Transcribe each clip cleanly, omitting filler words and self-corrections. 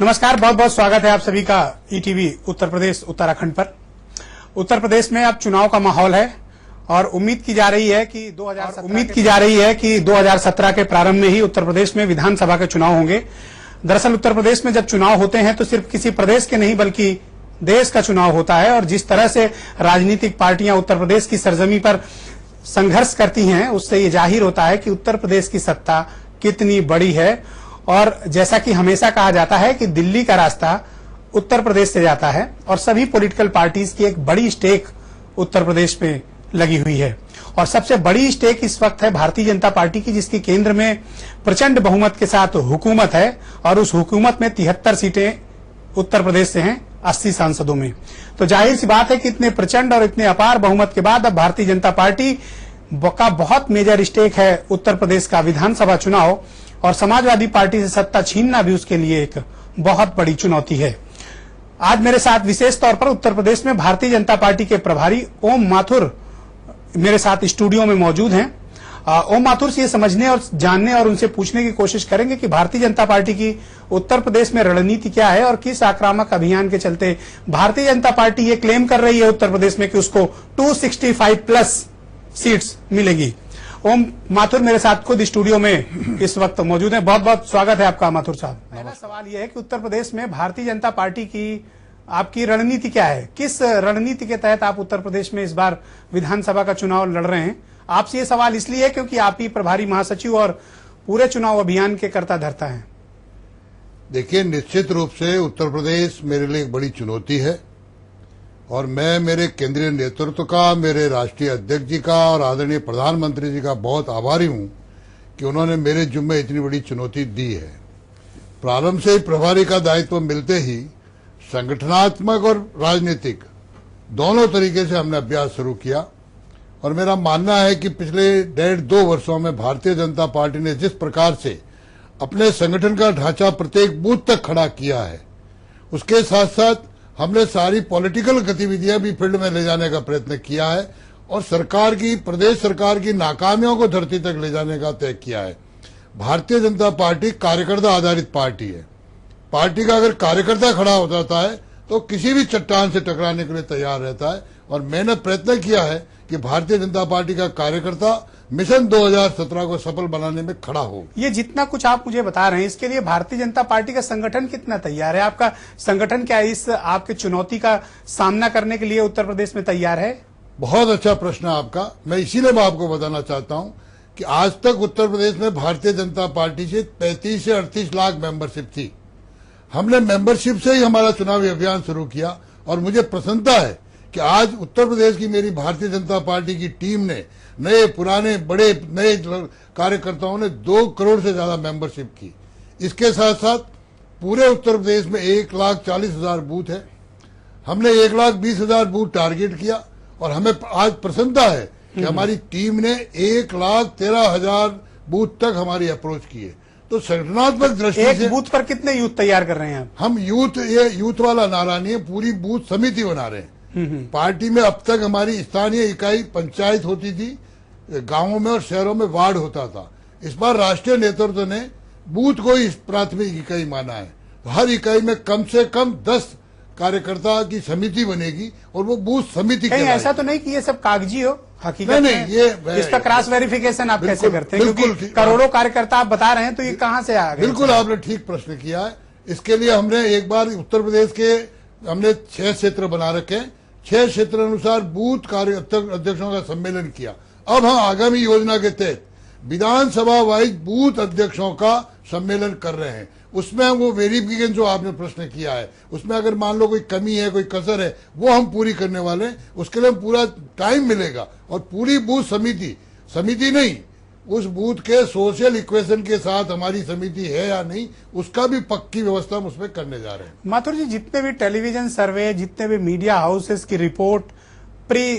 नमस्कार, बहुत बहुत स्वागत है आप सभी का ईटीवी उत्तर प्रदेश उत्तराखंड पर। उत्तर प्रदेश में अब चुनाव का माहौल है और उम्मीद की जा रही है कि 2017 के प्रारंभ में ही उत्तर प्रदेश में विधानसभा के चुनाव होंगे। दरअसल उत्तर प्रदेश में जब चुनाव होते हैं तो सिर्फ किसी प्रदेश के नहीं बल्कि देश का चुनाव होता है और जिस तरह से राजनीतिक पार्टियां उत्तर प्रदेश की सरजमी पर संघर्ष करती हैं उससे ये जाहिर होता है कि उत्तर प्रदेश की सत्ता कितनी बड़ी है। और जैसा कि हमेशा कहा जाता है कि दिल्ली का रास्ता उत्तर प्रदेश से जाता है और सभी पॉलिटिकल पार्टीज की एक बड़ी स्टेक उत्तर प्रदेश में लगी हुई है और सबसे बड़ी स्टेक इस वक्त है भारतीय जनता पार्टी की, जिसकी केंद्र में प्रचंड बहुमत के साथ हुकूमत है और उस हुकूमत में 73 सीटें उत्तर प्रदेश से हैं 80 सांसदों में। तो जाहिर सी बात है कि इतने प्रचंड और इतने अपार बहुमत के बाद अब भारतीय जनता पार्टी का बहुत मेजर स्टेक है उत्तर प्रदेश का विधानसभा चुनाव और समाजवादी पार्टी से सत्ता छीनना भी उसके लिए एक बहुत बड़ी चुनौती है। आज मेरे साथ विशेष तौर पर उत्तर प्रदेश में भारतीय जनता पार्टी के प्रभारी ओम माथुर मेरे साथ स्टूडियो में मौजूद हैं। ओम माथुर से ये समझने और जानने और उनसे पूछने की कोशिश करेंगे कि भारतीय जनता पार्टी की उत्तर प्रदेश में रणनीति क्या है और किस आक्रामक अभियान के चलते भारतीय जनता पार्टी ये क्लेम कर रही है उत्तर प्रदेश में कि उसको 265 प्लस सीट्स मिलेगी। ओम माथुर मेरे साथ खुद स्टूडियो में इस वक्त मौजूद हैं। बहुत बहुत स्वागत है आपका माथुर साहब। पहला सवाल यह है कि उत्तर प्रदेश में भारतीय जनता पार्टी की आपकी रणनीति क्या है? किस रणनीति के तहत आप उत्तर प्रदेश में इस बार विधानसभा का चुनाव लड़ रहे हैं? आपसे ये सवाल इसलिए है क्योंकि आप ही प्रभारी महासचिव और पूरे चुनाव अभियान के कर्ता धर्ता हैं। देखिए, निश्चित रूप से उत्तर प्रदेश मेरे लिए एक बड़ी चुनौती है और मैं मेरे केंद्रीय नेतृत्व का, मेरे राष्ट्रीय अध्यक्ष जी का और आदरणीय प्रधानमंत्री जी का बहुत आभारी हूं कि उन्होंने मेरे जुम्मे इतनी बड़ी चुनौती दी है। प्रारंभ से ही प्रभारी का दायित्व मिलते ही संगठनात्मक और राजनीतिक दोनों तरीके से हमने अभ्यास शुरू किया और मेरा मानना है कि पिछले 1.5-2 वर्षों में भारतीय जनता पार्टी ने जिस प्रकार से अपने संगठन का ढांचा प्रत्येक बूथ तक खड़ा किया है, उसके साथ साथ हमने सारी पॉलिटिकल गतिविधियां भी फील्ड में ले जाने का प्रयत्न किया है और सरकार की, प्रदेश सरकार की नाकामियों को धरती तक ले जाने का तय किया है। भारतीय जनता पार्टी कार्यकर्ता आधारित पार्टी है। पार्टी का अगर कार्यकर्ता खड़ा हो जाता है तो किसी भी चट्टान से टकराने के लिए तैयार रहता है और मैंने प्रयत्न किया है कि भारतीय जनता पार्टी का कार्यकर्ता मिशन 2017 को सफल बनाने में खड़ा हो। ये जितना कुछ आप मुझे बता रहे हैं इसके लिए भारतीय जनता पार्टी का संगठन कितना तैयार है? आपका संगठन क्या इस आपके चुनौती का सामना करने के लिए उत्तर प्रदेश में तैयार है? बहुत अच्छा प्रश्न है आपका। मैं इसीलिए मैं आपको बताना चाहता हूं कि आज तक उत्तर प्रदेश में भारतीय जनता पार्टी से 35 से 38 लाख मेंबरशिप थी। हमने मेंबरशिप से ही हमारा चुनावी अभियान शुरू किया और मुझे प्रसन्नता है कि आज उत्तर प्रदेश की मेरी भारतीय जनता पार्टी की टीम ने नए, पुराने, बड़े, नए कार्यकर्ताओं ने 2 करोड़ से ज्यादा मेंबरशिप की। इसके साथ साथ पूरे उत्तर प्रदेश में 1,40,000 बूथ है। हमने 1,20,000 बूथ टारगेट किया और हमें आज प्रसन्नता है कि हमारी टीम ने 1,13,000 बूथ तक हमारी अप्रोच की है। तो संगठनात्मक दृष्टि से बूथ पर कितने यूथ तैयार कर रहे हैं? हम ये यूथ वाला नारा नहीं है, पूरी बूथ समिति बना रहे हैं। पार्टी में अब तक हमारी स्थानीय इकाई पंचायत होती थी, गांवों में और शहरों में वार्ड होता था। इस बार राष्ट्रीय नेतृत्व ने बूथ को ही प्राथमिक इकाई माना है। हर इकाई में कम से कम 10 कार्यकर्ता की समिति बनेगी और वो बूथ समिति कहीं ऐसा तो नहीं कि ये सब कागजी हो? हकीकत नहीं, ये इसका क्रॉस वेरिफिकेशन आप कैसे करते हैं? क्योंकि करोड़ों कार्यकर्ता आप बता रहे हैं तो ये कहाँ से आ गए? बिल्कुल, आपने ठीक प्रश्न किया है। इसके लिए हमने एक बार उत्तर प्रदेश के हमने 6 क्षेत्र बना रखे हैं। 6 क्षेत्र अनुसार बूथ कार्य अध्यक्षों का सम्मेलन किया। अब हम आगामी योजना के तहत विधानसभा वाइज बूथ अध्यक्षों का सम्मेलन कर रहे हैं। उसमें वो वेरिफिकेशन जो आपने प्रश्न किया है, उसमें अगर मान लो कोई कमी है, कोई कसर है, वो हम पूरी करने वाले हैं। उसके लिए पूरा टाइम मिलेगा और पूरी बूथ समिति नहीं, उस बूथ के सोशल इक्वेशन के साथ हमारी समिति है या नहीं, उसका भी पक्की व्यवस्था हम उसमें करने जा रहे हैं। माथुर जी, जितने भी टेलीविजन सर्वे, जितने भी मीडिया हाउसेस की report, pre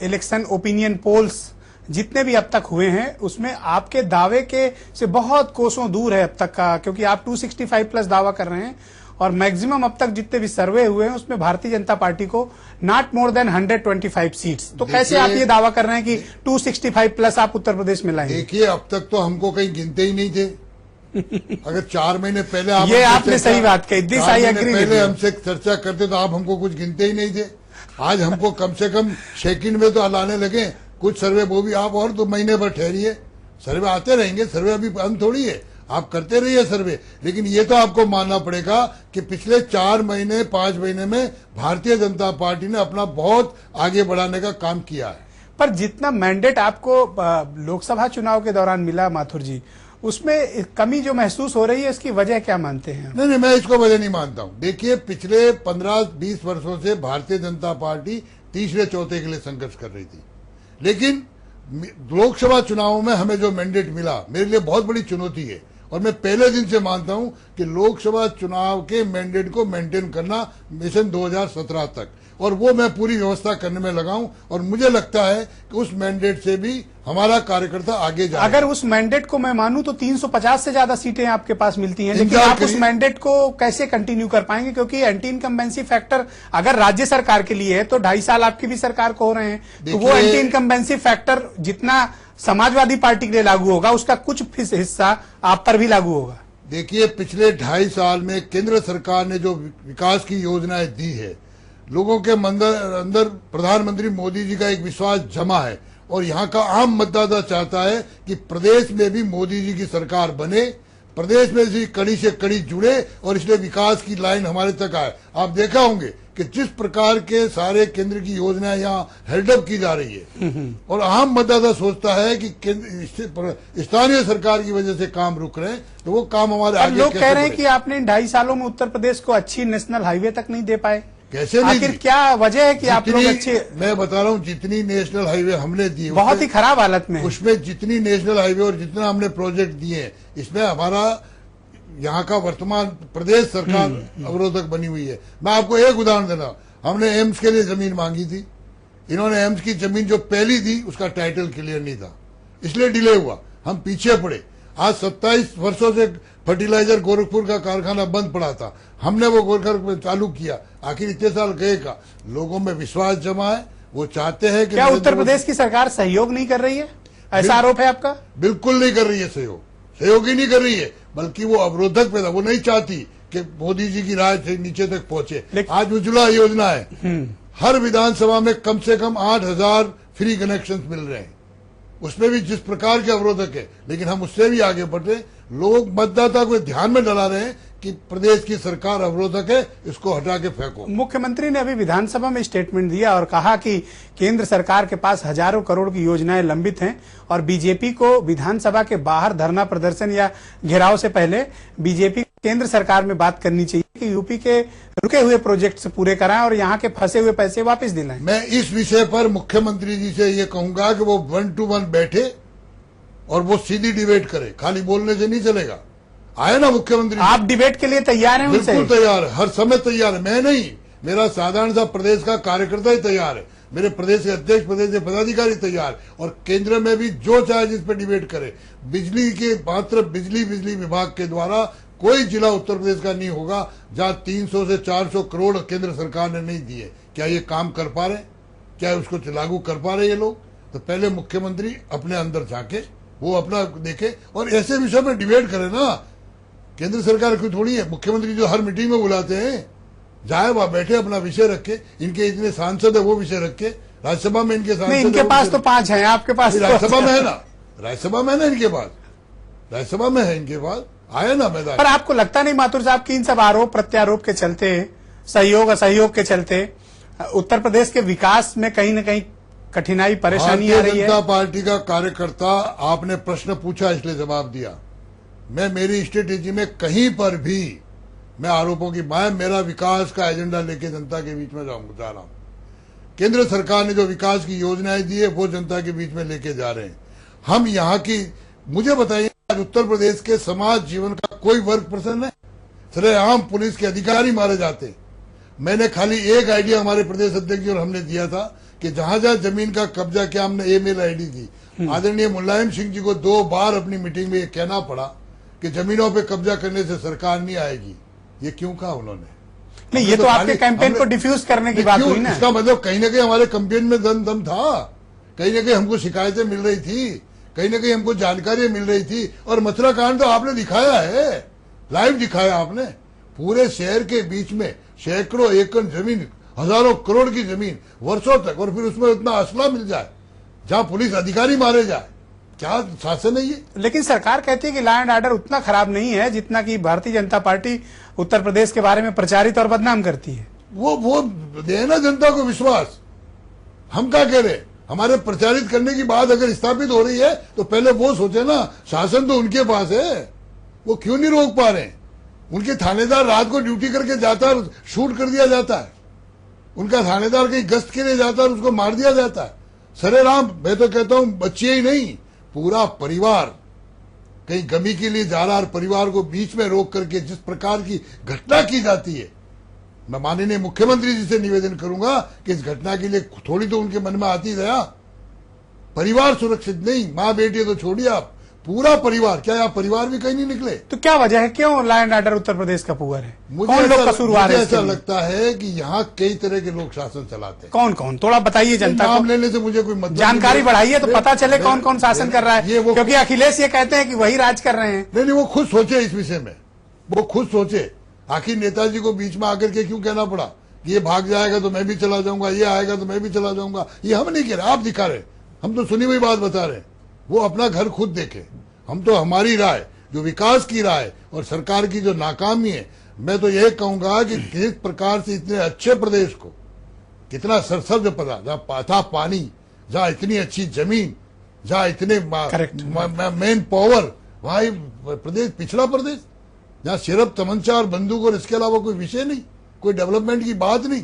election opinion polls जितने भी अब तक हुए हैं, उसमें आपके दावे के से बहुत कोसों दूर है अब तक का, क्योंकि आप 265 प्लस दावा कर रहे हैं और मैक्सिमम अब तक जितने भी सर्वे हुए हैं उसमें भारतीय जनता पार्टी को नॉट मोर देन 125 सीट्स। तो कैसे आप ये दावा कर रहे हैं कि 265 प्लस आप उत्तर प्रदेश में लाएंगे? देखिए, अब तक तो हमको कहीं गिनते ही नहीं थे। अगर 4 महीने पहले आप ये हमसे आपने चर्चा- सही बात कही। This 4 I महीने agree with पहले you. हमसे चर्चा करते तो आप हमको कुछ गिनते ही नहीं थे। आज हमको कम से कम सेकंड में तो लाने लगे कुछ सर्वे, वो भी आप और 2 महीने भर ठहरिए, सर्वे आते रहेंगे। सर्वे अभी अंत थोड़ी है, आप करते रहिए सर्वे। लेकिन ये तो आपको मानना पड़ेगा कि पिछले 4 महीने 5 महीने में भारतीय जनता पार्टी ने अपना बहुत आगे बढ़ाने का काम किया है। पर जितना मैंडेट आपको लोकसभा चुनाव के दौरान मिला माथुर जी, उसमें कमी जो महसूस हो रही है, इसकी वजह क्या मानते हैं? नहीं, मैं इसको वजह नहीं मानता हूं। देखिए, पिछले 15-20 वर्षों से भारतीय जनता पार्टी तीसरे चौथे के लिए संघर्ष कर रही थी। लेकिन लोकसभा चुनावों में हमें जो मैंडेट मिला, मेरे लिए बहुत बड़ी चुनौती है। और मैं पहले दिन से मानता हूं कि लोकसभा चुनाव के मैंडेट को मेंटेन करना मिशन 2017 तक, और वो मैं पूरी व्यवस्था करने में लगाऊं। और मुझे लगता है कि उस मैंडेट से भी हमारा कार्यकर्ता आगे जाएगा। अगर उस मैंडेट को मैं मानूं तो 350 से ज्यादा सीटें आपके पास मिलती हैं, लेकिन इंतजार आप उस करिए। मैंडेट को कैसे कंटिन्यू कर पाएंगे? क्योंकि एंटी इनकम्बेंसी फैक्टर अगर राज्य सरकार के लिए है तो 2.5 साल आपकी भी सरकार को हो रहे हैं, तो वो देखिए- एंटी इनकम्बेंसी फैक्टर जितना समाजवादी पार्टी के लिए लागू होगा, उसका कुछ हिस्सा आप पर भी लागू होगा। देखिए, पिछले 2.5 साल में केंद्र सरकार ने जो विकास की योजनाएं दी है, लोगों के अंदर प्रधानमंत्री मोदी जी का एक विश्वास जमा है। और यहाँ का आम मतदाता चाहता है कि प्रदेश में भी मोदी जी की सरकार बने, प्रदेश में भी कड़ी से कड़ी जुड़े, और इसलिए विकास की लाइन हमारे तक आए। आप देखा होंगे कि जिस प्रकार के सारे केंद्र की योजनाएं यहाँ हेल्डअप की जा रही है, और आम मतदाता सोचता है कि स्थानीय सरकार की वजह से काम रुक रहे हैं, तो वो काम हमारे अब आगे लोग कैसे कह रहे हैं बढ़े? कि आपने इन 2.5 सालों में उत्तर प्रदेश को अच्छी नेशनल हाईवे तक नहीं दे पाए। कैसे नहीं आखिर दी? क्या वजह है कि आप लोग जितनी- अच्छे, मैं बता रहा हूँ, जितनी नेशनल हाईवे हमने दी बहुत ही खराब हालत में है। उसमें जितनी नेशनल हाईवे और जितना हमने प्रोजेक्ट दिए हैं, इसमें हमारा यहाँ का वर्तमान प्रदेश सरकार अवरोधक बनी हुई है। मैं आपको एक उदाहरण देना, हमने एम्स के लिए जमीन मांगी थी, इन्होंने एम्स की जमीन जो पहली दी उसका टाइटल क्लियर नहीं था, इसलिए डिले हुआ, हम पीछे पड़े। आज 27 वर्षों से फर्टिलाइजर गोरखपुर का कारखाना बंद पड़ा था, हमने वो गोरखपुर चालू किया। आखिर इतने साल गए का, लोगों में विश्वास जमा है, वो चाहते हैं कि क्या उत्तर प्रदेश की सरकार सहयोग नहीं कर रही है? ऐसा आरोप है आपका? बिल्कुल नहीं कर रही है सहयोग ही नहीं कर रही है, बल्कि वो अवरोधक पैदा, वो नहीं चाहती कि मोदी जी की राय से नीचे तक पहुंचे। आज उज्ज्वला योजना है, हर विधानसभा में कम से कम 8,000 फ्री कनेक्शन मिल रहे हैं, उसमें भी जिस प्रकार के अवरोधक है, लेकिन हम उससे भी आगे बढ़ रहे हैं। लोग मतदाता को ध्यान में डला रहे हैं कि प्रदेश की सरकार अवरोधक है, इसको हटा के फेंको। मुख्यमंत्री ने अभी विधानसभा में स्टेटमेंट दिया और कहा कि केंद्र सरकार के पास हजारों करोड़ की योजनाएं लंबित हैं और बीजेपी को विधानसभा के बाहर धरना प्रदर्शन या घेराव से पहले बीजेपी केंद्र सरकार में बात करनी चाहिए कि यूपी के रुके हुए प्रोजेक्ट पूरे कराएं और यहाँ के फंसे हुए पैसे वापस दिलाएं। मैं इस विषय पर मुख्यमंत्री जी से ये कहूंगा कि वो 1 to 1 बैठे और वो सीधी डिबेट करे, खाली बोलने से नहीं चलेगा। आए ना मुख्यमंत्री जी? आप डिबेट के लिए तैयार हैं उनसे? बिल्कुल तैयार है, हर समय तैयार है। मैं नहीं, मेरा साधारण सा प्रदेश का कार्यकर्ता ही तैयार है, मेरे प्रदेश के अध्यक्ष, प्रदेश के पदाधिकारी तैयार, और केंद्र में भी जो चाहे जिस पर डिबेट करे। बिजली के मात्र बिजली विभाग के द्वारा कोई जिला उत्तर प्रदेश का नहीं होगा जहां 300 से 400 करोड़ केंद्र सरकार ने नहीं दिए। क्या ये काम कर पा रहे? क्या उसको लागू कर पा रहे ये लोग? तो पहले मुख्यमंत्री अपने अंदर झाके, वो अपना देखे और ऐसे विषय में डिबेट करे ना। केंद्र सरकार की थोड़ी है, मुख्यमंत्री जो हर मीटिंग में बुलाते हैं, जाए वहां बैठे, अपना विषय रखे। इनके इतने सांसद है, वो विषय रखे। राज्यसभा में इनके सांसद नहीं, है, इनके वो पास विषय तो 5 हैं, आपके पास तो- राज्यसभा में है ना, राज्यसभा में है ना इनके पास, राज्यसभा में है इनके पास, आया ना मैदान। पर आपको लगता नहीं माथुर साहब की इन सब आरोप प्रत्यारोप के चलते, सहयोग असहयोग के चलते उत्तर प्रदेश के विकास में कहीं न कहीं कठिनाई परेशानी आ भारतीय रही है? जनता पार्टी का कार्यकर्ता, आपने प्रश्न पूछा इसलिए जवाब दिया। मैं मेरी स्ट्रेटेजी में कहीं पर भी मैं आरोपों की मेरा विकास का एजेंडा लेके जनता के बीच में जा रहा हूं। केंद्र सरकार ने जो विकास की योजनाएं दी है वो जनता के बीच में लेके जा रहे हैं हम। यहाँ की मुझे बताइए, आज उत्तर प्रदेश के समाज जीवन का कोई वर्ग प्रश्न है? सरेआम पुलिस के अधिकारी मारे जाते। मैंने खाली एक आइडिया हमारे प्रदेश अध्यक्ष और हमने दिया था कि जहां जहां जमीन का कब्जा किया, हमने ईमेल आईडी दी। आदरणीय मुलायम सिंह जी को 2 बार अपनी मीटिंग में ये कहना पड़ा कि जमीनों पे कब्जा करने से सरकार नहीं आएगी। ये क्यों कहा उन्होंने? नहीं, ये तो आपके कैंपेन को डिफ्यूज करने की बात हुई ना। इसका मतलब कहीं ना कहीं हमारे कैंपेन में दम था, कहीं ना कहीं हमको शिकायतें मिल रही थी कहीं ना कहीं हमको जानकारी मिल रही थी। और मथुरा कांड तो आपने दिखाया है, लाइव दिखाया आपने, पूरे शहर के बीच में सैकड़ों एकड़ जमीन, हजारों करोड़ की जमीन वर्षों तक, और फिर उसमें उतना असला मिल जाए, जहां पुलिस अधिकारी मारे जाए। क्या शासन है ये? लेकिन सरकार कहती है कि लॉ एंड ऑर्डर उतना खराब नहीं है जितना कि भारतीय जनता पार्टी उत्तर प्रदेश के बारे में प्रचारित और बदनाम करती है। वो देना जनता को विश्वास। हम क्या कह रहे, हमारे प्रचारित करने की बात अगर स्थापित हो रही है तो पहले वो सोचे ना, शासन तो उनके पास है, वो क्यों नहीं रोक पा रहे? उनके थानेदार रात को ड्यूटी करके जाता है, शूट कर दिया जाता है। उनका थानेदार कहीं गश्त के लिए जाता है, उसको मार दिया जाता है। सरेराम, मैं तो कहता हूं बच्चे ही नहीं, पूरा परिवार कहीं गमी के लिए जा रहा और परिवार को बीच में रोक करके जिस प्रकार की घटना की जाती है, मैं माननीय मुख्यमंत्री जी से निवेदन करूंगा कि इस घटना के लिए थोड़ी तो उनके मन में आती दया। परिवार सुरक्षित नहीं, मां बेटी तो छोड़िए आप, पूरा परिवार, क्या आप परिवार भी कहीं नहीं निकले? तो क्या वजह है, क्यों law and order Uttar Pradesh का पुअर है? मुझे कौन लोग कसूरवार है? ऐसा लगता है कि यहाँ कई तरह के लोग शासन चलाते हैं। कौन कौन, थोड़ा बताइए जनता नाम को, लेने से मुझे कोई मतलब जानकारी बढ़ाइए तो पता चले कौन कौन शासन कर रहा है, वो क्योंकि अखिलेश ये कहते हैं कि वही राज कर रहे हैं। नहीं, वो खुद सोचे इस विषय में, वो खुद सोचे। आखिर नेताजी को बीच में आकर के क्यों कहना पड़ा कि ये भाग जाएगा तो मैं भी चला जाऊंगा, ये आएगा तो मैं भी चला जाऊंगा? ये हम नहीं कह रहे, आप दिखा रहे, हम तो सुनी हुई बात बता रहे। वो अपना घर खुद देखे, हम तो हमारी राय, जो विकास की राय और सरकार की जो नाकामी है, मैं तो यह कहूंगा कि किस प्रकार से इतने अच्छे प्रदेश को, कितना सरसब्ज पदा, जहां था पानी, जहां इतनी अच्छी जमीन, जहां इतने मेन पावर, वहां प्रदेश पिछड़ा प्रदेश, जहां सिर्फ तमंचा और बंदूक और इसके अलावा कोई विषय नहीं, कोई डेवलपमेंट की बात नहीं।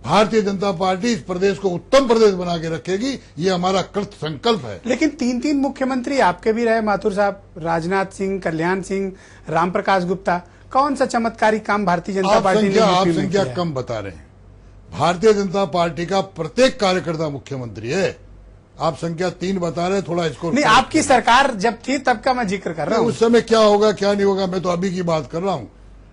भारतीय जनता पार्टी इस प्रदेश को उत्तम प्रदेश बना के रखेगी, ये हमारा कृत संकल्प है। लेकिन तीन मुख्यमंत्री आपके भी रहे माथुर साहब, राजनाथ सिंह, कल्याण सिंह, रामप्रकाश गुप्ता, कौन सा चमत्कारी काम भारतीय जनता पार्टी ने आप संख्या कम बता रहे हैं। भारतीय जनता पार्टी का प्रत्येक कार्यकर्ता मुख्यमंत्री है। आप संख्या 3 बता रहे हैं, थोड़ा इसको नहीं, आपकी सरकार जब थी तब का मैं जिक्र कर रहा हूँ। उस समय क्या होगा क्या नहीं होगा, मैं तो अभी की बात कर रहा हूँ।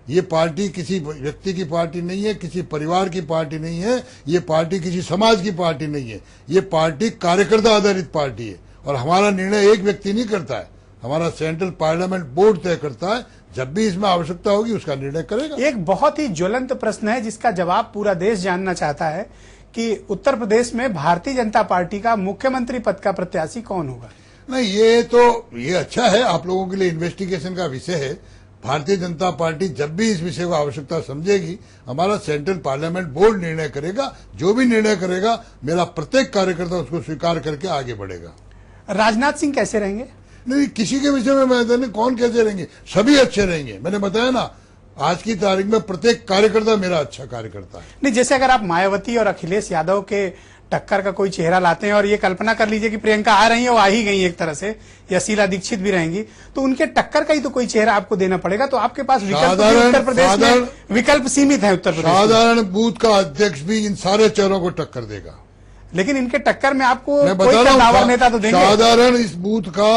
ये पार्टी किसी व्यक्ति की पार्टी नहीं है, किसी परिवार की पार्टी नहीं है, ये पार्टी किसी समाज की पार्टी नहीं है, ये पार्टी कार्यकर्ता आधारित पार्टी है। और हमारा निर्णय एक व्यक्ति नहीं करता है, हमारा सेंट्रल पार्लियामेंट बोर्ड तय करता है। जब भी इसमें आवश्यकता होगी उसका निर्णय करेगा। एक बहुत ही ज्वलंत प्रश्न है जिसका जवाब पूरा देश जानना चाहता है कि उत्तर प्रदेश में भारतीय जनता पार्टी का मुख्यमंत्री पद का प्रत्याशी कौन होगा? नहीं, ये अच्छा है, आप लोगों के लिए इन्वेस्टिगेशन का विषय है। भारतीय जनता पार्टी जब भी इस विषय को आवश्यकता समझेगी, हमारा सेंट्रल पार्लियामेंट बोर्ड निर्णय करेगा। जो भी निर्णय करेगा, मेरा प्रत्येक कार्यकर्ता उसको स्वीकार करके आगे बढ़ेगा। राजनाथ सिंह कैसे रहेंगे? नहीं, किसी के विषय में मैं नहीं, कौन कैसे रहेंगे, सभी अच्छे रहेंगे। मैंने बताया ना, आज की तारीख में प्रत्येक कार्यकर्ता मेरा अच्छा कार्यकर्ता है। नहीं, जैसे अगर आप मायावती और अखिलेश यादव के टक्कर का कोई चेहरा लाते हैं और ये कल्पना कर लीजिए कि प्रियंका आ रही है, वो आ ही गई एक तरह से, या शीला दीक्षित भी रहेंगी, तो उनके टक्कर का ही तो कोई चेहरा आपको देना पड़ेगा। तो आपके पास विकल्प भी उत्तर प्रदेश में विकल्प सीमित है। उत्तर प्रदेश साधारण बूथ का अध्यक्ष भी इन सारे चेहरों को टक्कर देगा, लेकिन इनके टक्कर में आपको मैं कोई बता रहा हूं, नेता तो देंगे। साधारण इस बूथ का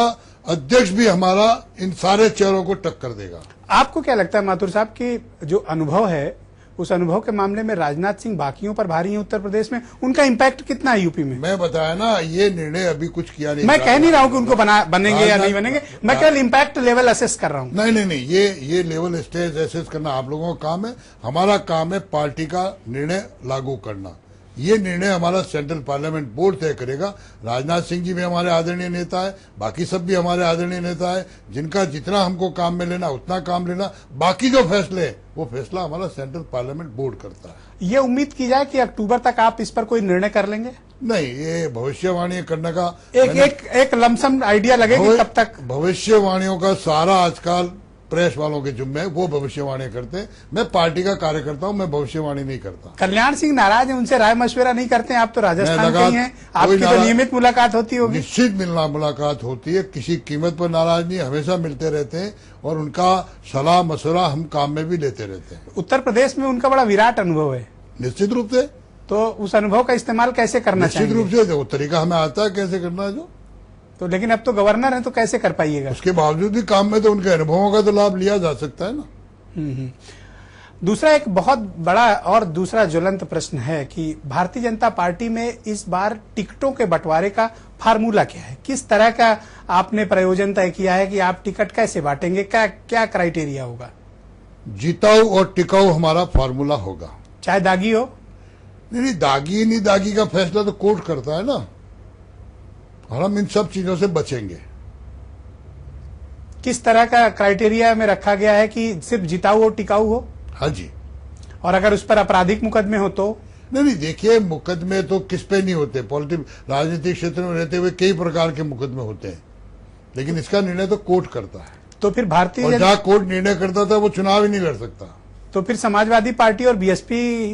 अध्यक्ष भी हमारा इन सारे चेहरों को टक्कर देगा। आपको क्या लगता है माथुर साहब की जो अनुभव है, उस अनुभव के मामले में राजनाथ सिंह बाकियों पर भारी है उत्तर प्रदेश में, उनका इम्पैक्ट कितना है यूपी में? मैं बताया ना, ये निर्णय अभी कुछ किया नहीं। मैं कह नहीं रहा हूं कि उनको बनेंगे या नहीं बनेंगे, मैं केवल इम्पैक्ट लेवल असेस कर रहा हूं। नहीं, ये लेवल स्टेज असेस करना आप लोगों का काम है। हमारा काम है पार्टी का निर्णय लागू करना। ये निर्णय हमारा सेंट्रल पार्लियामेंट बोर्ड तय करेगा। राजनाथ सिंह जी भी हमारे आदरणीय नेता है, बाकी सब भी हमारे आदरणीय नेता है, जिनका जितना हमको काम में लेना उतना काम लेना। बाकी जो फैसले है वो फैसला हमारा सेंट्रल पार्लियामेंट बोर्ड करता है। ये उम्मीद की जाए कि अक्टूबर तक आप इस पर कोई निर्णय कर लेंगे? नहीं, ये भविष्यवाणी करने का एक लमसम आइडिया लगेगी तब तक। भविष्यवाणियों का सारा आजकल प्रेस वालों के जुम्मे, वो भविष्यवाणी करते हैं। मैं पार्टी का कार्यकर्ता हूं, मैं भविष्यवाणी नहीं करता। कल्याण सिंह नाराज है, उनसे राय मशविरा नहीं करते हैं? आप तो राजस्थान के ही हैं, आपकी तो नियमित मुलाकात होती होगी। निश्चित मुलाकात होती है, किसी कीमत पर नाराज नहीं, हमेशा मिलते रहते हैं और उनका सलाह मशवरा हम काम में भी लेते रहते हैं। उत्तर प्रदेश में उनका बड़ा विराट अनुभव है। निश्चित रूप से। तो उस अनुभव का इस्तेमाल कैसे करना चाहिए? निश्चित रूप से, वो तरीका हमें आता है कैसे करना है जो। तो लेकिन अब तो गवर्नर है, तो कैसे कर पाइएगा? उसके बावजूद भी काम में तो उनके अनुभवों का तो लाभ लिया जा सकता है ना। दूसरा एक बहुत बड़ा और दूसरा ज्वलंत प्रश्न है कि भारतीय जनता पार्टी में इस बार टिकटों के बंटवारे का फार्मूला क्या है? किस तरह का आपने प्रयोजन तय किया है कि आप टिकट कैसे बांटेंगे? क्या क्या क्राइटेरिया होगा? जिताऊ और टिकाऊ हमारा फार्मूला होगा। चाहे दागी हो? नहीं, दागी का फैसला तो कोर्ट करता है ना, और हम इन सब चीजों से बचेंगे। किस तरह का क्राइटेरिया में रखा गया है कि सिर्फ जिताऊ और टिकाऊ हो? हाँ जी। और अगर उस पर आपराधिक मुकदमे हो तो? नहीं, देखिए, मुकदमे तो किस पे नहीं होते। राजनीतिक क्षेत्र में रहते हुए कई प्रकार के मुकदमे होते हैं, लेकिन इसका निर्णय तो कोर्ट करता है। तो फिर और जहां कोर्ट निर्णय करता था वो चुनाव ही नहीं लड़ सकता। तो फिर समाजवादी पार्टी और बीएसपी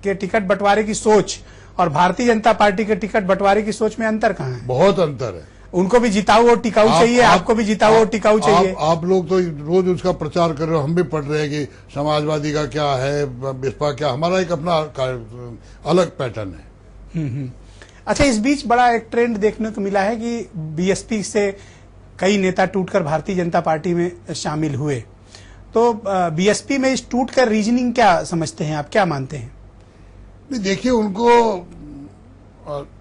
के टिकट बंटवारे की सोच और भारतीय जनता पार्टी के टिकट बंटवारे की सोच में अंतर कहाँ है? बहुत अंतर है। उनको भी जिताऊ और टिकाऊ चाहिए, आपको भी जिताऊ और टिकाऊ चाहिए। आप लोग तो रोज उसका प्रचार कर रहे हो, हम भी पढ़ रहे हैं कि समाजवादी का क्या है, बसपा क्या। हमारा एक अपना अलग पैटर्न है। अच्छा, इस बीच बड़ा एक ट्रेंड देखने को मिला है कि बीएसपी से कई नेता टूटकर भारतीय जनता पार्टी में शामिल हुए। तो बीएसपी में इस टूट कर रीजनिंग क्या समझते हैं आप, क्या मानते हैं? नहीं, देखिए, उनको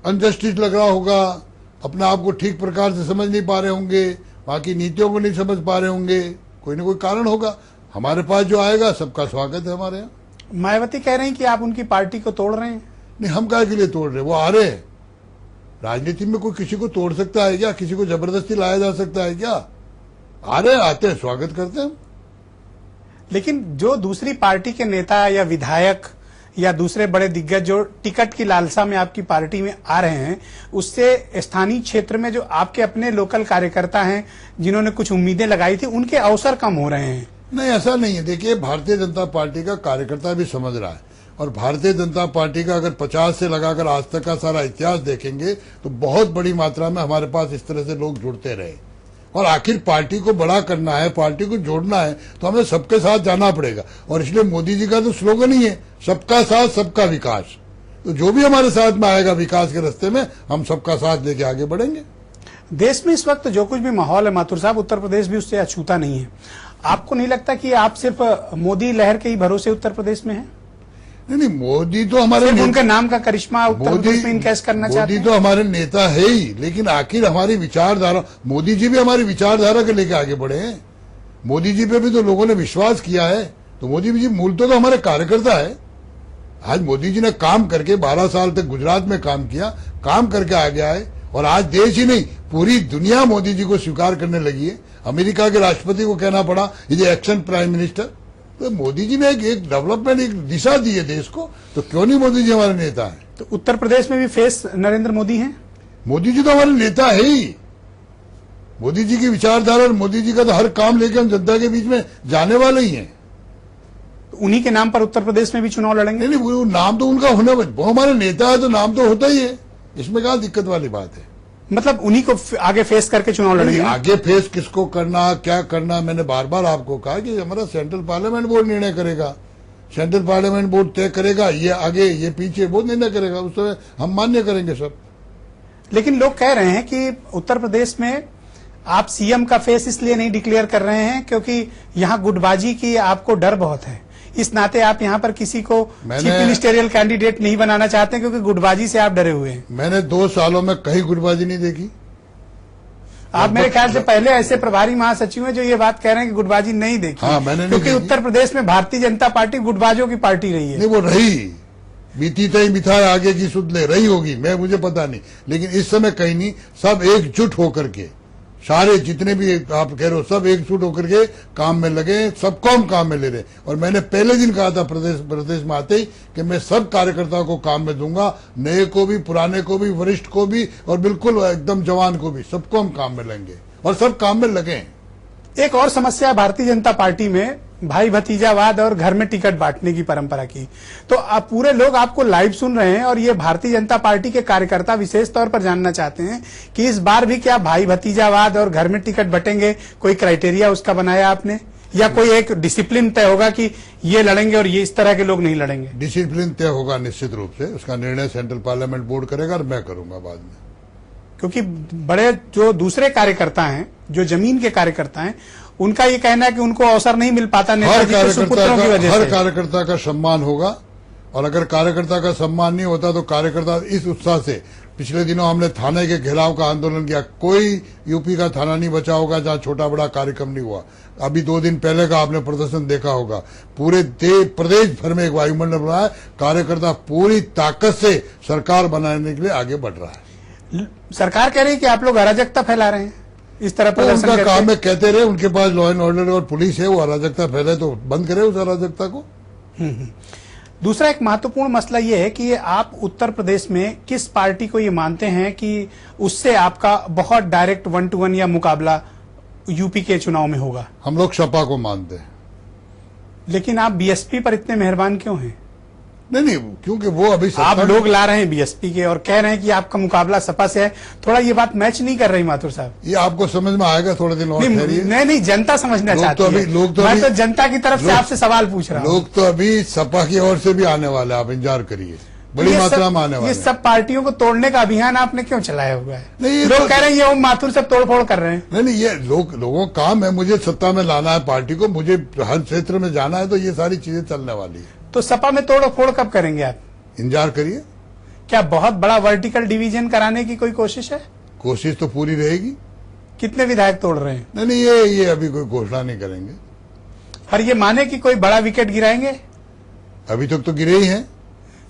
अनजस्टिस लग रहा होगा, अपने आप को ठीक प्रकार से समझ नहीं पा रहे होंगे, बाकी नीतियों को नहीं समझ पा रहे होंगे, कोई ना कोई कारण होगा। हमारे पास जो आएगा सबका स्वागत है हमारे यहाँ। मायावती कह रहे हैं कि आप उनकी पार्टी को तोड़ रहे हैं। नहीं, हम काहे के लिए तोड़ रहे हैं? वो आ रहे हैं। राजनीति में कोई किसी को तोड़ सकता है क्या? किसी को जबरदस्ती लाया जा सकता है क्या? आ रहे हैं, आते हैं, स्वागत करते हैं। लेकिन जो दूसरी पार्टी के नेता या विधायक या दूसरे बड़े दिग्गज जो टिकट की लालसा में आपकी पार्टी में आ रहे हैं, उससे स्थानीय क्षेत्र में जो आपके अपने लोकल कार्यकर्ता हैं जिन्होंने कुछ उम्मीदें लगाई थी, उनके अवसर कम हो रहे हैं। नहीं, ऐसा नहीं है। देखिए, भारतीय जनता पार्टी का कार्यकर्ता भी समझ रहा है, और भारतीय जनता पार्टी का अगर 50 से लगाकर आज तक का सारा इतिहास देखेंगे तो बहुत बड़ी मात्रा में हमारे पास इस तरह से लोग जुड़ते रहे। और आखिर पार्टी को बड़ा करना है, पार्टी को जोड़ना है, तो हमें सबके साथ जाना पड़ेगा। और इसलिए मोदी जी का तो स्लोगन ही है, सबका साथ सबका विकास। तो जो भी हमारे साथ में आएगा विकास के रास्ते में, हम सबका साथ लेके आगे बढ़ेंगे। देश में इस वक्त जो कुछ भी माहौल है माथुर साहब, उत्तर प्रदेश भी उससे अछूता नहीं है। आपको नहीं लगता कि आप सिर्फ मोदी लहर के ही भरोसे उत्तर प्रदेश में हैं? नहीं, मोदी तो हमारे उनके नाम का करिश्मा उत्तर प्रदेश में इनकैश करना चाहते हैं। मोदी तो हमारे नेता है ही, लेकिन आखिर हमारी विचारधारा, मोदी जी भी हमारी विचारधारा के लेके आगे बढ़े हैं। मोदी जी पे भी तो लोगों ने विश्वास किया है। तो मोदी जी मूल तो हमारे कार्यकर्ता है। आज मोदी जी ने काम करके 12 साल तक गुजरात में काम किया, काम करके आ गया है, और आज देश ही नहीं पूरी दुनिया मोदी जी को स्वीकार करने लगी है। अमेरिका के राष्ट्रपति को कहना पड़ा ये एक्शन प्राइम मिनिस्टर। तो मोदी जी ने एक डेवलपमेंट, एक दिशा दी है देश को, तो क्यों नहीं मोदी जी हमारे नेता हैं? तो उत्तर प्रदेश में भी फेस नरेंद्र मोदी हैं। मोदी जी तो हमारे नेता है ही। मोदी जी की विचारधारा और मोदी जी का तो हर काम लेकर हम जनता के बीच में जाने वाले ही हैं। तो उन्हीं के नाम पर उत्तर प्रदेश में भी चुनाव लड़ेंगे? नहीं, वो नाम तो उनका होना, वो हमारे नेता है तो नाम तो होता ही है। इसमें क्या दिक्कत वाली बात है? मतलब उन्हीं को आगे फेस करके चुनाव लड़ेंगे? आगे फेस किसको करना, क्या करना, मैंने बार बार आपको कहा कि हमारा सेंट्रल पार्लियामेंट बोर्ड निर्णय करेगा। सेंट्रल पार्लियामेंट बोर्ड तय करेगा, ये आगे ये पीछे वो निर्णय करेगा, उस समय हम मान्य करेंगे सब। लेकिन लोग कह रहे हैं कि उत्तर प्रदेश में आप सीएम का फेस इसलिए नहीं डिक्लेयर कर रहे हैं क्योंकि यहाँ गुटबाजी की आपको डर बहुत है। इस नाते आप यहाँ पर किसी को चीफ मिनिस्टेरियल कैंडिडेट नहीं बनाना चाहते क्योंकि गुटबाजी से आप डरे हुए हैं। मैंने 2 सालों में कहीं गुटबाजी नहीं देखी। आप मेरे ख्याल से पहले ऐसे प्रभारी महासचिव हैं जो ये बात कह रहे हैं कि गुटबाजी नहीं देखी। हाँ, मैंने नहीं क्योंकि उत्तर प्रदेश में भारतीय जनता पार्टी गुटबाजों की पार्टी रही है। नहीं, वो रही, बीती तई मिठाई आगे की सुध ले रही होगी, मुझे पता नहीं, लेकिन इस समय कहीं नहीं। सब एकजुट होकर के, सारे जितने भी आप कह रहे हो, सब एकजुट होकर के काम में लगे, सबको हम काम में ले रहे। और मैंने पहले दिन कहा था प्रदेश में आते ही कि मैं सब कार्यकर्ताओं को काम में दूंगा, नए को भी, पुराने को भी, वरिष्ठ को भी, और बिल्कुल एकदम जवान को भी, सबको हम काम में लेंगे, और सब काम में लगे। एक और समस्या है भारतीय जनता पार्टी में, भाई भतीजावाद और घर में टिकट बांटने की परंपरा की। तो आप पूरे लोग आपको लाइव सुन रहे हैं और ये भारतीय जनता पार्टी के कार्यकर्ता विशेष तौर पर जानना चाहते हैं कि इस बार भी क्या भाई भतीजावाद और घर में टिकट बटेंगे? कोई क्राइटेरिया उसका बनाया आपने, या कोई एक डिसिप्लिन तय होगा कि ये लड़ेंगे और ये इस तरह के लोग नहीं लड़ेंगे? डिसिप्लिन तय होगा निश्चित रूप से, उसका निर्णय सेंट्रल पार्लियामेंट बोर्ड करेगा और मैं करूंगा बाद में। क्योंकि बड़े जो दूसरे कार्यकर्ता हैं, जो जमीन के कार्यकर्ता हैं, उनका ये कहना है कि उनको अवसर नहीं मिल पाता हर नेताजी के सुपुत्रों की वजह से। कार्यकर्ता का सम्मान होगा, और अगर कार्यकर्ता का सम्मान नहीं होता तो कार्यकर्ता इस उत्साह से, पिछले दिनों हमने थाने के घेराव का आंदोलन किया, कोई यूपी का थाना नहीं बचा होगा जहां छोटा बड़ा कार्यक्रम नहीं हुआ। अभी 2 दिन पहले का आपने प्रदर्शन देखा होगा, पूरे प्रदेश भर में एक वायुमंडल बना है, कार्यकर्ता पूरी ताकत से सरकार बनाने के लिए आगे बढ़ रहा है। सरकार कह रही है कि आप लोग अराजकता फैला रहे हैं इस तरह तो प्रदर्शन उनका काम करके। है, कहते रहे, उनके पास लॉ एंड ऑर्डर और पुलिस है, वो अराजकता फैले तो बंद करे उस अराजकता को। दूसरा एक महत्वपूर्ण मसला ये है कि आप उत्तर प्रदेश में किस पार्टी को ये मानते हैं कि उससे आपका बहुत डायरेक्ट 1-to-1 या मुकाबला यूपी के चुनाव में होगा? हम लोग सपा को मानते हैं। लेकिन आप बीएसपी पर इतने मेहरबान क्यों हैं? नहीं, क्योंकि वो अभी आप लोग ला रहे हैं बीएसपी के और कह रहे हैं कि आपका मुकाबला सपा से है। थोड़ा ये बात मैच नहीं कर रही माथुर साहब। ये आपको समझ में आएगा, थोड़े दिन और ठहरिए। नहीं, जनता समझना चाहती है। मैं तो जनता की तरफ से आपसे सवाल पूछ रहा हूँ। लोग तो अभी सपा की ओर से भी आने वाले, आप इंतजार करिए, बड़ी मात्रा में आने वाले। ये सब पार्टियों को तोड़ने का अभियान आपने क्यों चलाया हुआ है? नहीं, लोग कह रहे हैं ये ओम माथुर सब तोड़फोड़ कर रहे हैं। नहीं, ये लोगों का काम है, मुझे सत्ता में लाना है पार्टी को, मुझे हर क्षेत्र में जाना है, तो ये सारी चीजें चलने वाली है। तो सपा में तोड़फोड़ कब करेंगे आप? इंतजार करिए। क्या बहुत बड़ा वर्टिकल डिवीजन कराने की कोई कोशिश है? कोशिश तो पूरी रहेगी। कितने विधायक तोड़ रहे हैं? नहीं, ये अभी कोई घोषणा नहीं करेंगे। और ये माने कि कोई बड़ा विकेट गिराएंगे? अभी तक तो गिरे ही हैं,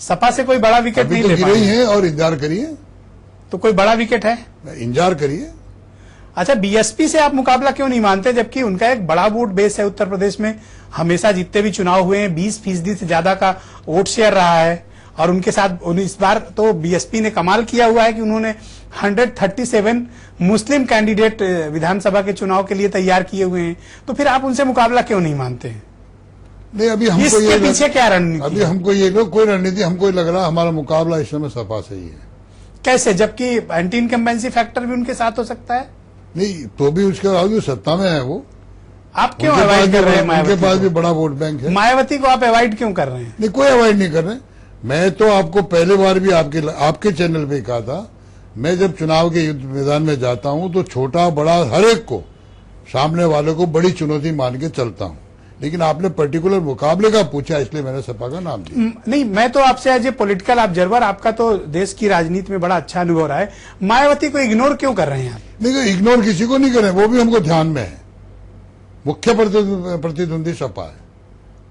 सपा से कोई बड़ा विकेट अभी नहीं तो ले गिरे ही पाए। हैं, और इंतजार करिए। तो कोई बड़ा विकेट है? इंतजार करिए। अच्छा, बीएसपी से आप मुकाबला क्यों नहीं मानते, जबकि उनका एक बड़ा वोट बेस है उत्तर प्रदेश में? हमेशा जितने भी चुनाव हुए हैं 20% से ज्यादा का वोट शेयर रहा है, और उनके साथ इस बार तो बीएसपी ने कमाल किया हुआ है कि उन्होंने 137 मुस्लिम कैंडिडेट विधानसभा के चुनाव के लिए तैयार किए हुए हैं। तो फिर आप उनसे मुकाबला क्यों नहीं मानते हैं? नहीं, अभी हमको इसके पीछे क्या रणनीति? अभी हमको ये लोग कोई रणनीति, हमको लग रहा है हमारा मुकाबला इस समय सपा से ही है। कैसे, जबकि एंटी इनकम्बेंसी फैक्टर भी उनके साथ हो सकता है? नहीं, तो भी उसके बावजूद सत्ता में है वो। आप क्यों अवॉइड कर रहे हैं उनके पास भी मायावती बड़ा वोट बैंक है। को? मायावती को आप अवॉइड क्यों कर रहे हैं? नहीं, कोई अवॉइड नहीं कर रहे। मैं तो आपको पहले बार भी आपके चैनल पे कहा था, मैं जब चुनाव के युद्ध मैदान में जाता हूं तो छोटा बड़ा हर एक को, सामने वाले को बड़ी चुनौती मान के चलता हूं। लेकिन आपने पर्टिकुलर मुकाबले का पूछा, इसलिए मैंने सपा का नाम दिया। नहीं, मैं तो आपसे एज ए पॉलिटिकल ऑब्जर्वर, आपका तो देश की राजनीति में बड़ा अच्छा अनुभव रहा है, मायावती को इग्नोर क्यों कर रहे हैं आप? नहीं, इग्नोर किसी को नहीं करें, वो भी हमको ध्यान में है। मुख्य प्रतिद्वंदी सपा है,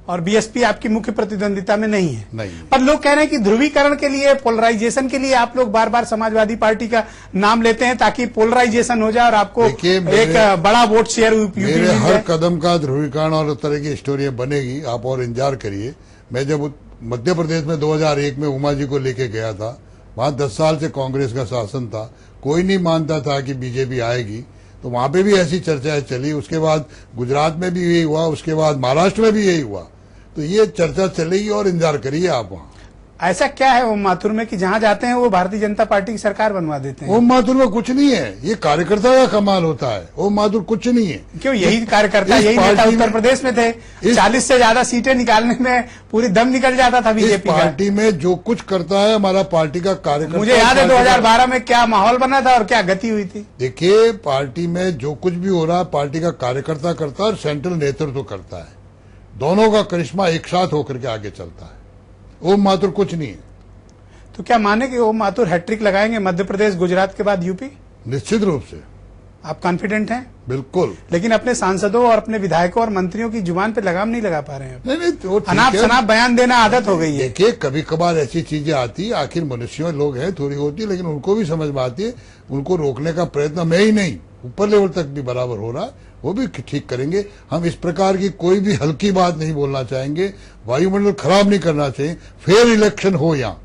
और बीएसपी आपकी मुख्य प्रतिद्वंदिता में नहीं है। नहीं। पर लोग कह रहे हैं कि ध्रुवीकरण के लिए, पोलराइजेशन के लिए आप लोग बार बार समाजवादी पार्टी का नाम लेते हैं ताकि पोलराइजेशन हो जाए और आपको एक बड़ा वोट शेयर यूपी मेरे मिल हर जाए। कदम का ध्रुवीकरण और उस तरह की स्टोरियां बनेगी, आप और इंतजार करिए। मैं जब मध्य प्रदेश में 2001 में उमा जी को लेके गया था, वहां 10 साल से कांग्रेस का शासन था, कोई नहीं मानता था कि बीजेपी आएगी, तो वहां पे भी ऐसी चर्चाएं चली। उसके बाद गुजरात में भी यही हुआ, उसके बाद महाराष्ट्र में भी यही हुआ। तो ये चर्चा चलेगी और इंतजार करिए आप वहां। ऐसा क्या है ओम माथुर में कि जहां जाते हैं वो भारतीय जनता पार्टी की सरकार बनवा देते हैं? ओम माथुर में कुछ नहीं है, ये कार्यकर्ता का कमाल होता है। ओम माथुर कुछ नहीं है। क्यों, यही कार्यकर्ता, यही नेता उत्तर प्रदेश में थे। 40 से ज्यादा सीटें निकालने में पूरी दम निकल जाता था बीजेपी का। पार्टी में जो कुछ करता है हमारा पार्टी का कार्यकर्ता। मुझे याद है 2012 में क्या माहौल बना था और क्या गति हुई थी। देखिए, पार्टी में जो कुछ भी हो रहा है पार्टी का कार्यकर्ता करता है और सेंट्रल नेतृत्व करता है। दोनों का करिश्मा एक साथ होकर के आगे चलता है। ओम माथुर कुछ नहीं है। तो क्या माने कि ओम माथुर हैट्रिक लगाएंगे मध्य प्रदेश गुजरात के बाद यूपी? निश्चित रूप से। आप कॉन्फिडेंट हैं? बिल्कुल। लेकिन अपने सांसदों और अपने विधायकों और मंत्रियों की जुबान पे लगाम नहीं लगा पा रहे हैं। नहीं, तो ठीक अनाप है। शनाप बयान देना आदत हो गई है। देखिए, कभी कभार ऐसी चीजें आती है, आखिर मनुष्य लोग हैं, थोड़ी होती है, लेकिन उनको भी समझ में आती है। उनको रोकने का प्रयत्न मैं ही नहीं, ऊपर लेवल तक भी बराबर हो रहा है, वो भी ठीक करेंगे। हम इस प्रकार की कोई भी हल्की बात नहीं बोलना चाहेंगे, वायुमंडल खराब नहीं करना चाहिए। फेयर इलेक्शन हो, या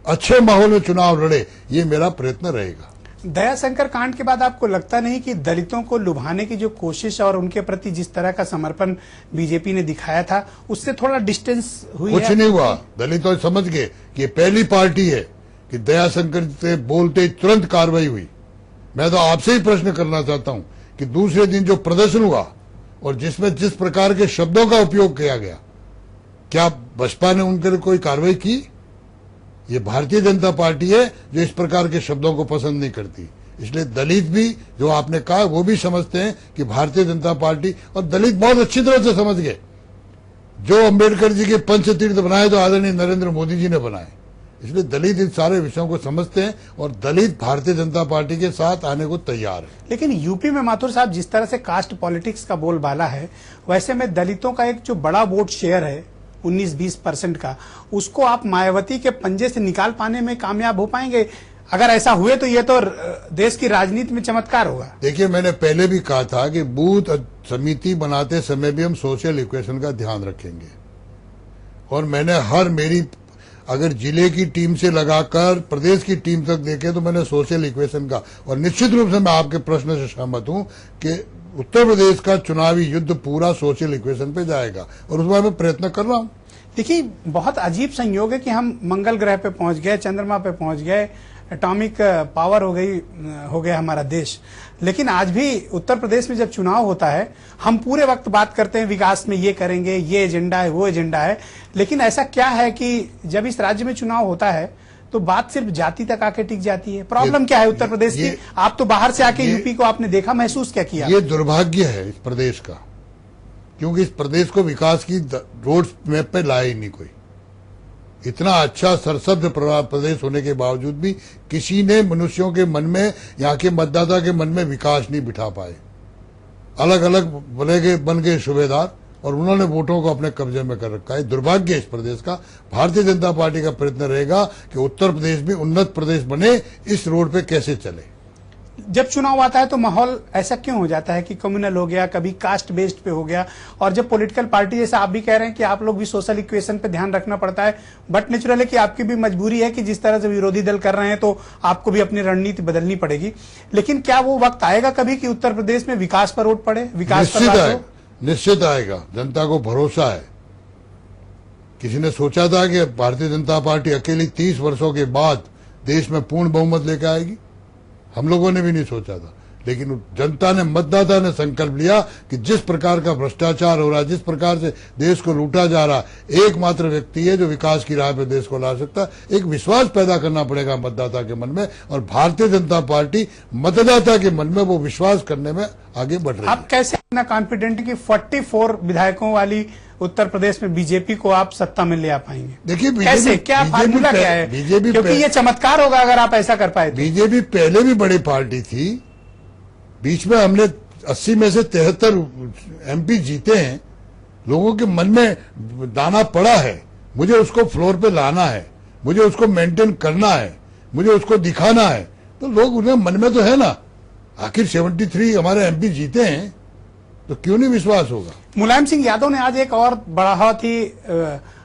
अच्छे माहौल में चुनाव लड़े, ये मेरा प्रयत्न रहेगा। दयाशंकर कांड के बाद आपको लगता नहीं कि दलितों को लुभाने की जो कोशिश और उनके प्रति जिस तरह का समर्पण बीजेपी ने दिखाया था, उससे थोड़ा डिस्टेंस हुई है? कुछ नहीं हुआ। दलित तो समझ गए कि ये पहली पार्टी है कि दयाशंकर से बोलते ही तुरंत कार्रवाई हुई। मैं तो आपसे ही प्रश्न करना चाहता हूं कि दूसरे दिन जो प्रदर्शन हुआ और जिसमें जिस प्रकार के शब्दों का उपयोग किया गया, क्या बसपा ने उनके लिए कोई कार्रवाई की? ये भारतीय जनता पार्टी है जो इस प्रकार के शब्दों को पसंद नहीं करती। इसलिए दलित भी, जो आपने कहा, वो भी समझते हैं कि भारतीय जनता पार्टी, और दलित बहुत अच्छी तरह से समझ गए, जो अंबेडकर जी के पंचतीर्थ बनाए तो आदरणीय नरेंद्र मोदी जी ने बनाए। इसलिए दलित इन सारे विषयों को समझते हैं और दलित भारतीय जनता पार्टी के साथ आने को तैयार है। लेकिन यूपी में माथुर साहब, जिस तरह से कास्ट पॉलिटिक्स का बोलबाला है, वैसे में दलितों का एक जो बड़ा वोट शेयर है 19-20% का, उसको आप मायावती के पंजे से निकाल पाने में कामयाब हो पाएंगे? अगर ऐसा हुए तो ये तो देश की राजनीति में चमत्कार होगा। देखिए, मैंने पहले भी कहा था कि बूथ समिति बनाते समय भी हम सोशल इक्वेशन का ध्यान रखेंगे, और मैंने मेरी अगर जिले की टीम से लगाकर प्रदेश की टीम तक देखे तो मैंने सोशल इक्वेशन का, और निश्चित रूप से मैं आपके प्रश्न से सहमत हूं कि उत्तर प्रदेश का चुनावी युद्ध पूरा सोशल इक्वेशन पे जाएगा, और उस बारे में प्रयत्न कर रहा हूं। देखिए, बहुत अजीब संयोग है कि हम मंगल ग्रह पे पहुंच गए, चंद्रमा पे पहुंच गए, एटॉमिक पावर हो गया हमारा देश, लेकिन आज भी उत्तर प्रदेश में जब चुनाव होता है, हम पूरे वक्त बात करते हैं विकास में ये करेंगे, ये एजेंडा है, वो एजेंडा है, लेकिन ऐसा क्या है कि जब इस राज्य में चुनाव होता है तो बात सिर्फ जाति तक आके टिक जाती है? प्रॉब्लम क्या है उत्तर प्रदेश की? आप तो बाहर से आके यूपी को आपने देखा, महसूस क्या किया? ये दुर्भाग्य है इस प्रदेश का, क्योंकि इस प्रदेश को विकास की रोड मैप पे लाया ही नहीं कोई। इतना अच्छा सरसब्ज प्रदेश होने के बावजूद भी किसी ने मनुष्यों के मन में, यहाँ के मतदाता के मन में विकास नहीं बिठा पाए। अलग अलग बन गए सूबेदार, और उन्होंने वोटों को अपने कब्जे में कर रखा है। दुर्भाग्य है इस प्रदेश का। भारतीय जनता पार्टी का प्रयत्न रहेगा कि उत्तर प्रदेश भी उन्नत प्रदेश बने। इस रोड पे कैसे चले? जब चुनाव आता है तो माहौल ऐसा क्यों हो जाता है कि कम्युनल हो गया, कभी कास्ट बेस्ड पे हो गया, और जब पॉलिटिकल पार्टी, जैसे आप भी कह रहे हैं कि आप लोग भी सोशल इक्वेशन पे ध्यान रखना पड़ता है, बट नेचुरल है कि आपकी भी मजबूरी है कि जिस तरह से विरोधी दल कर रहे हैं तो आपको भी अपनी रणनीति बदलनी पड़ेगी। लेकिन क्या वो वक्त आएगा कभी कि उत्तर प्रदेश में विकास पर वोट पड़े, विकास पर बात हो? निश्चित आएगा। जनता को भरोसा है। किसी ने सोचा था कि भारतीय जनता पार्टी अकेली 30 वर्षों के बाद देश में पूर्ण बहुमत लेकर आएगी? हम लोगों ने भी नहीं सोचा था, लेकिन जनता ने, मतदाता ने संकल्प लिया कि जिस प्रकार का भ्रष्टाचार हो रहा है, जिस प्रकार से देश को लूटा जा रहा है, एकमात्र व्यक्ति है जो विकास की राह पे देश को ला सकता है। एक विश्वास पैदा करना पड़ेगा मतदाता के मन में, और भारतीय जनता पार्टी मतदाता के मन में वो विश्वास करने में आगे बढ़ रही है। आप कैसे इतना कॉन्फिडेंट कि 44 विधायकों वाली उत्तर प्रदेश में बीजेपी को आप सत्ता में ले आ पाएंगे? देखिए, कैसे, क्या फार्मूला क्या है? बीजेपी, क्योंकि ये चमत्कार होगा अगर आप ऐसा कर पाए। बीजेपी पहले भी बड़ी पार्टी थी। बीच में हमने 80 में से 73 एमपी जीते हैं। लोगों के मन में दाना पड़ा है, मुझे उसको फ्लोर पे लाना है, मुझे उसको मेंटेन करना है, मुझे उसको दिखाना है, तो लोग उन्हें मन में तो है ना। आखिर 73 हमारे एमपी जीते हैं, तो क्यों नहीं विश्वास होगा? मुलायम सिंह यादव ने आज एक और बहुत ही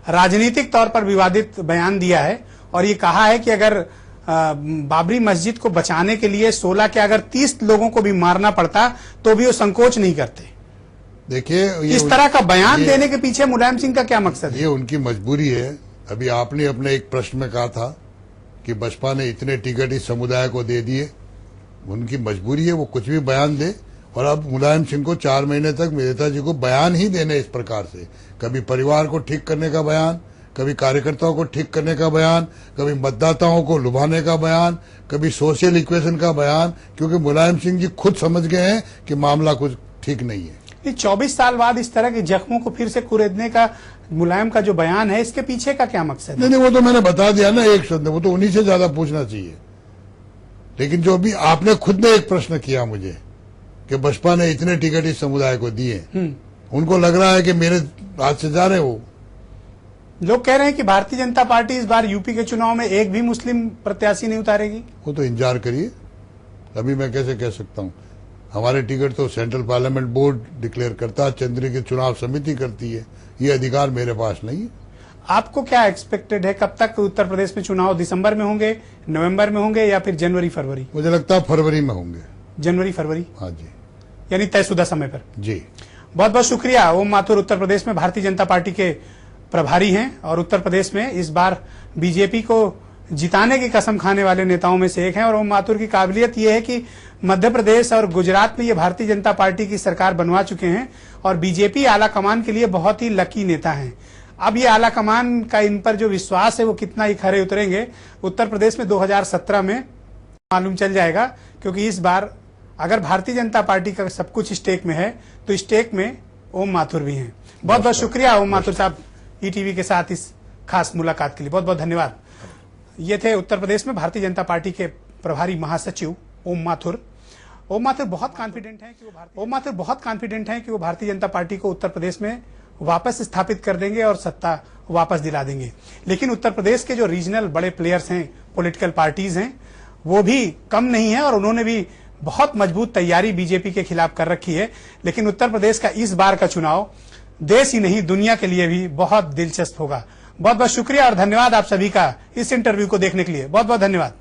राजनीतिक तौर पर विवादित बयान दिया है, और ये कहा है कि अगर बाबरी मस्जिद को बचाने के लिए 16 के अगर 30 लोगों को भी मारना पड़ता तो भी वो संकोच नहीं करते। देखिए, इस तरह का बयान देने के पीछे मुलायम सिंह का क्या मकसद है? ये उनकी मजबूरी है। अभी आपने अपने एक प्रश्न में कहा था कि बसपा ने इतने टिकट इस समुदाय को दे दिए। उनकी मजबूरी है, वो कुछ भी बयान दे। और अब मुलायम सिंह को 4 महीने तक नेताजी को बयान ही देने इस प्रकार से, कभी परिवार को ठीक करने का बयान, कभी कार्यकर्ताओं को ठीक करने का बयान, कभी मतदाताओं को लुभाने का बयान, कभी सोशल इक्वेशन का बयान, क्योंकि मुलायम सिंह जी खुद समझ गए हैं कि मामला कुछ ठीक नहीं है। 24 साल बाद इस तरह के जख्मों को फिर से कुरेदने का मुलायम का जो बयान है, इसके पीछे का क्या मकसद है? नहीं, वो तो मैंने बता दिया ना एक शब्द, वो तो उन्हीं से ज्यादा पूछना चाहिए। लेकिन जो अभी आपने खुद ने एक प्रश्न किया मुझे कि बसपा ने इतने टिकट इस समुदाय को दिए, उनको लग रहा है कि मेरे हाथ से जा रहे हो। लोग कह रहे हैं कि भारतीय जनता पार्टी इस बार यूपी के चुनाव में एक भी मुस्लिम प्रत्याशी नहीं उतारेगी। वो तो इंतजार करिए, अभी मैं कैसे कह सकता हूँ। हमारे टिकट तो सेंट्रल पार्लियामेंट बोर्ड डिक्लेयर करता है, केंद्रीय की चुनाव समिति करती है, ये अधिकार मेरे पास नहीं है। आपको क्या एक्सपेक्टेड है, कब तक उत्तर प्रदेश में चुनाव? दिसंबर में होंगे, नवंबर में होंगे, या फिर जनवरी फरवरी? मुझे लगता है फरवरी में होंगे। जनवरी फरवरी? हाँ जी, यानी तयशुदा समय पर। जी, बहुत बहुत शुक्रिया। ओम माथुर उत्तर प्रदेश में भारतीय जनता पार्टी के प्रभारी हैं, और उत्तर प्रदेश में इस बार बीजेपी को जिताने की कसम खाने वाले नेताओं में से एक हैं। और ओम माथुर की काबिलियत यह है कि मध्य प्रदेश और गुजरात में ये भारतीय जनता पार्टी की सरकार बनवा चुके हैं, और बीजेपी आला कमान के लिए बहुत ही लकी नेता हैं। अब ये आला कमान का इन पर जो विश्वास है वो कितना ही खरे उतरेंगे। उत्तर प्रदेश में 2017 में मालूम चल जाएगा, क्योंकि इस बार अगर भारतीय जनता पार्टी का सब कुछ स्टेक में है तो स्टेक में ओम माथुर भी हैं। बहुत बहुत शुक्रिया ओम माथुर साहब ईटीवी के साथ इस खास मुलाकात के लिए, बहुत बहुत धन्यवाद। ये थे उत्तर प्रदेश में भारतीय जनता पार्टी के प्रभारी महासचिव ओम माथुर। ओम माथुर बहुत कॉन्फिडेंट हैं कि वो भारतीय जनता पार्टी को उत्तर प्रदेश में वापस स्थापित कर देंगे और सत्ता वापस दिला देंगे। लेकिन उत्तर प्रदेश के जो रीजनल बड़े प्लेयर्स हैं, पॉलिटिकल पार्टीज हैं, वो भी कम नहीं है और उन्होंने भी बहुत मजबूत तैयारी बीजेपी के खिलाफ कर रखी है। लेकिन उत्तर प्रदेश का इस बार का चुनाव देश ही नहीं दुनिया के लिए भी बहुत दिलचस्प होगा। बहुत बहुत शुक्रिया और धन्यवाद आप सभी का इस इंटरव्यू को देखने के लिए। बहुत बहुत धन्यवाद।